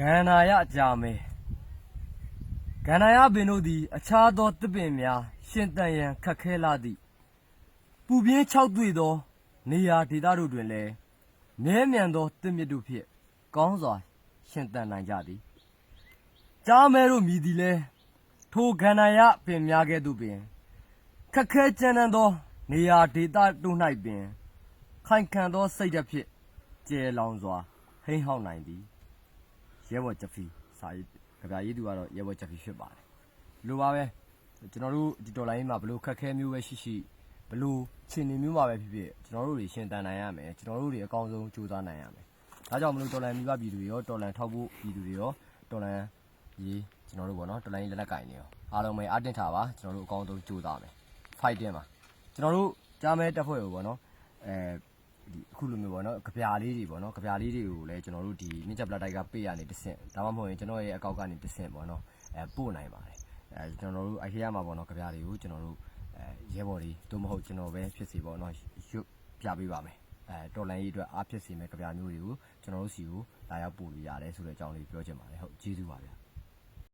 ကန္နာယအကြာမဲကန္နာယပင်တို့သည်အခြားသောသစ်ပင်များရှင်သန်ရန်ခက်ခဲလာသည်ပူပြင်း၆တွေ့သောနေရာဒေသတို့တွင်လည်းမြဲမြံသောသစ်မြစ်တို့ဖြင့်ကောင်းစွာရှင်သန်နိုင်ကြသည်ကြားမဲတို့မြည်သည်လည်းထိုကန္နာယပင်များကဲ့သို့ပင်ခက်ခဲကြမ်းတမ်းသောနေရာဒေသတို့၌ပင်ခိုင်ခံသောစိတ်ဓာတ်ဖြင့်ကျယ်လောင်စွာဟိမ့်ဟောက်နိုင်သည်ရဲဘော်ချက်ဖီစာရေးကြပြရေးသူကတော့ရဲဘော်ချက်ဖီဖြစ်ပါတယ်လိုပါပဲကျွန်တော်တို့ဒီတော်လိုင်းမှာဘလို့ခက်ခဲမျိုးပဲရှိရှိဘလို့ခြေနေမျိုးမှာပဲဖြစ်ဖြစ်ကျွန်တော်တို့တွေရှင်တန်နိုင်ရမယ်ကျွန်တော်တို့တွေအကောင်းဆုံးကြိုးစားနိုင်ရမယ်ဒါကြောင့်မလို့တော်လိုင်းမိဘပြည်သူတွေရောတော်လိုင်းထောက်ဖို့ပြည်သူတွေရောတော်လိုင်းရေးကျွန်တော်တို့ပေါ့နော်တော်လိုင်းလက်နက်ကင်နေရောအားလုံးပဲအတင်းထားပါကျွန်တော်တို့အကောင်းဆုံးကြိုးစားမယ် fighting ပါကျွန်တော်တို့ကြားမဲတက်ဖွဲ့ကိုပေါ့နော်ဒီအခုလိုမျိုးပေါ့နော်ကြပြလေးတွေပေါ့နော်ကြပြလေးတွေကိုလည်းကျွန်တော်တို့ဒီမြင့်ချက်ပလက်တိုက်ကပေးရနေတစ်ဆင့်ဒါမှမဟုတ်ရင်ကျွန်တော်ရဲ့အကောက်ကနေတစ်ဆင့်ပေါ့နော်ပို့နိုင်ပါတယ်ကျွန်တော်တို့IKEAမှာပေါ့နော်ကြပြတွေကိုကျွန်တော်တို့ရဲဘော်တွေတို့မဟုတ်ကျွန်တော်ပဲဖြစ်စီပေါ့နော်ရွတ်ပြပေးပါမယ်တော်လိုင်းရေးအတွက်အားဖြစ်စီမဲ့ကြပြမျိုးတွေကိုကျွန်တော်တို့စီကိုလာရောက်ပို့လို့ရတယ်ဆိုတဲ့အကြောင်းလေးပြောချင်ပါတယ်ဟုတ်ကျေးဇူးပါဗျာ